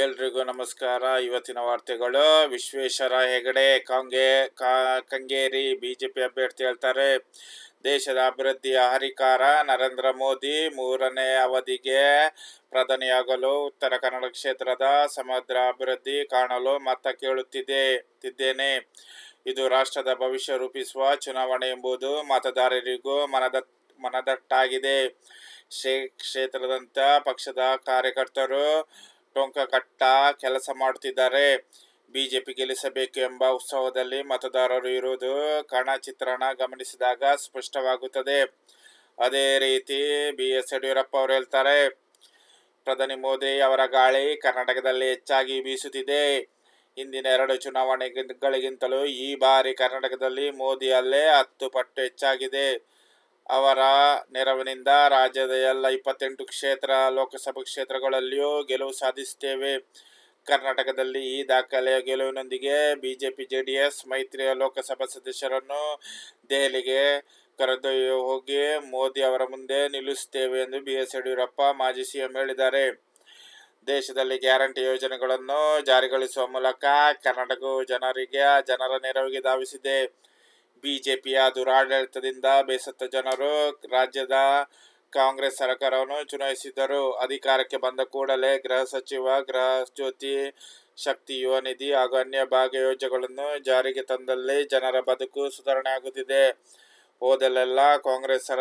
ಎಲ್ರಿಗೂ ನಮಸ್ಕಾರ. ಇವತ್ತಿನ ವಾರ್ತೆಗಳು. ವಿಶ್ವೇಶ್ವರ ಹೆಗಡೆ ಕಂಗೇರಿ ಬಿಜೆಪಿ ಅಭ್ಯರ್ಥಿ ಹೇಳ್ತಾರೆ, ದೇಶದ ಅಭಿವೃದ್ಧಿಯ ಹರಿಕಾರ ನರೇಂದ್ರ ಮೋದಿ ಮೂರನೇ ಅವಧಿಗೆ ಪ್ರಧಾನಿಯಾಗಲು ಉತ್ತರ ಕನ್ನಡ ಕ್ಷೇತ್ರದ ಸಮಗ್ರ ಅಭಿವೃದ್ಧಿ ಕಾಣಲು ಮತ ಕೇಳುತ್ತಿದ್ದೇನೆ. ಇದು ರಾಷ್ಟ್ರದ ಭವಿಷ್ಯ ರೂಪಿಸುವ ಚುನಾವಣೆ ಎಂಬುದು ಮತದಾರರಿಗೂ ಮನದಟ್ಟಾಗಿದೆ. ಕ್ಷೇತ್ರದಂತ ಪಕ್ಷದ ಕಾರ್ಯಕರ್ತರು ಟೊಂಕಕಟ್ಟ ಕೆಲಸ ಮಾಡುತ್ತಿದ್ದಾರೆ. ಬಿಜೆಪಿ ಗೆಲ್ಲಿಸಬೇಕು ಎಂಬ ಉತ್ಸವದಲ್ಲಿ ಮತದಾರರು ಇರುವುದು ಕಣ ಚಿತ್ರಣ ಗಮನಿಸಿದಾಗ ಸ್ಪಷ್ಟವಾಗುತ್ತದೆ. ಅದೇ ರೀತಿ BS ಯಡಿಯೂರಪ್ಪ ಅವರು ಹೇಳ್ತಾರೆ, ಪ್ರಧಾನಿ ಮೋದಿ ಅವರ ಗಾಳಿ ಕರ್ನಾಟಕದಲ್ಲಿ ಹೆಚ್ಚಾಗಿ ಬೀಸುತ್ತಿದೆ. ಹಿಂದಿನ 2 ಚುನಾವಣೆಗಳಿಗಿಂತಲೂ ಈ ಬಾರಿ ಕರ್ನಾಟಕದಲ್ಲಿ ಮೋದಿ ಅಲೆ 10 ಪಟ್ಟು ಹೆಚ್ಚಾಗಿದೆ. ಅವರ ನೆರವಿನಿಂದ ರಾಜ್ಯದ ಎಲ್ಲ 28 ಲೋಕಸಭಾ ಕ್ಷೇತ್ರಗಳಲ್ಲಿಯೂ ಗೆಲುವು ಸಾಧಿಸುತ್ತೇವೆ. ಕರ್ನಾಟಕದಲ್ಲಿ ಈ ದಾಖಲೆಯ ಗೆಲುವಿನೊಂದಿಗೆ ಬಿಜೆಪಿ ಜೆಡಿಎಸ್ ಮೈತ್ರಿಯ ಲೋಕಸಭಾ ಸದಸ್ಯರನ್ನು ದೆಹಲಿಗೆ ಕರೆದೊಯ್ದು ಹೋಗಿ ಮೋದಿ ಅವರ ಮುಂದೆ ನಿಲ್ಲಿಸುತ್ತೇವೆ ಎಂದು BS ಯಡಿಯೂರಪ್ಪ ಮಾಜಿ CM ಹೇಳಿದ್ದಾರೆ. ದೇಶದಲ್ಲಿ ಗ್ಯಾರಂಟಿ ಯೋಜನೆಗಳನ್ನು ಜಾರಿಗೊಳಿಸುವ ಮೂಲಕ ಕರ್ನಾಟಕವು ಜನರ ನೆರವಿಗೆ ಧಾವಿಸಿದೆ. ಬಿಜೆಪಿಯ ದುರಾಡಳಿತದಿಂದ ಬೇಸತ್ತ ಜನರು ರಾಜ್ಯದ ಕಾಂಗ್ರೆಸ್ ಸರ್ಕಾರವನ್ನು ಚುನಾಯಿಸಿದರು. ಅಧಿಕಾರಕ್ಕೆ ಬಂದ ಕೂಡಲೇ ಗೃಹ ಸಚಿವ, ಗೃಹ ಜ್ಯೋತಿ, ಶಕ್ತಿ ಯುವ ನಿಧಿ ಹಾಗೂ ಅನ್ಯ ಭಾಗ್ಯ ಯೋಜನೆಗಳನ್ನು ಜಾರಿಗೆ ತಂದಲ್ಲಿ ಜನರ ಬದುಕು ಸುಧಾರಣೆ ಆಗುತ್ತಿದೆ. ಹೋದಲ್ಲೆಲ್ಲ ಕಾಂಗ್ರೆಸ್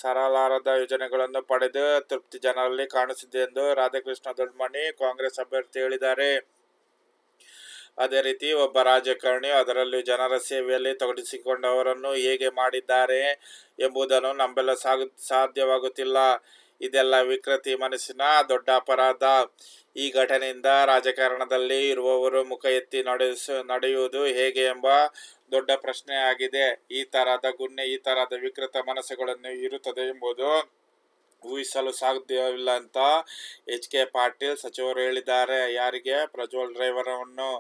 ಸರಲಾರದ ಯೋಜನೆಗಳನ್ನು ಪಡೆದು ತೃಪ್ತಿ ಜನರಲ್ಲಿ ಕಾಣಿಸಿದೆ ಎಂದು ರಾಧಾಕೃಷ್ಣ ದೊಡ್ಮನಿ, ಕಾಂಗ್ರೆಸ್ ಅಭ್ಯರ್ಥಿ ಹೇಳಿದ್ದಾರೆ. ಅದೇ ರೀತಿ ಒಬ್ಬ ರಾಜಕಾರಣಿ, ಅದರಲ್ಲೂ ಜನರ ಸೇವೆಯಲ್ಲಿ ತೊಡಗಿಸಿಕೊಂಡವರನ್ನು ಹೇಗೆ ಮಾಡಿದ್ದಾರೆ ಎಂಬುದನ್ನು ನಂಬಲು ಸಾಧ್ಯವಾಗುತ್ತಿಲ್ಲ. ಇದೆಲ್ಲ ವಿಕೃತಿ ಮನಸ್ಸಿನ ದೊಡ್ಡ ಅಪರಾಧ. ಈ ಘಟನೆಯಿಂದ ರಾಜಕಾರಣದಲ್ಲಿ ಇರುವವರು ಮುಖ ಎತ್ತಿ ನಡೆಯುವುದು ಹೇಗೆ ಎಂಬ ದೊಡ್ಡ ಪ್ರಶ್ನೆಯಾಗಿದೆ. ಈ ತರಹದ ಗುನ್ನೆ, ಈ ತರಹದ ವಿಕೃತ ಮನಸ್ಸುಗಳನ್ನು ಇರುತ್ತದೆ ಎಂಬುದು ಊಹಿಸಲು ಸಾಧ್ಯವಿಲ್ಲ ಅಂತ HK ಪಾಟೀಲ್ ಸಚಿವರು ಹೇಳಿದ್ದಾರೆ. ಯಾರಿಗೆ? ಪ್ರಜ್ವಲ್ ರೇವಣ್ಣನವರು.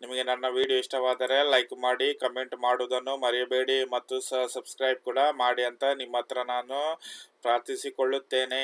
ನಿಮಗೆ ನನ್ನ ವಿಡಿಯೋ ಇಷ್ಟವಾದರೆ ಲೈಕ್ ಮಾಡಿ, ಕಮೆಂಟ್ ಮಾಡುವುದನ್ನು ಮರೆಯಬೇಡಿ ಮತ್ತು ಸಬ್ಸ್ಕ್ರೈಬ್ ಕೂಡ ಮಾಡಿ ಅಂತ ನಿಮ್ಮ ಹತ್ರ ನಾನು ಪ್ರಾರ್ಥಿಸಿಕೊಳ್ಳುತ್ತೇನೆ.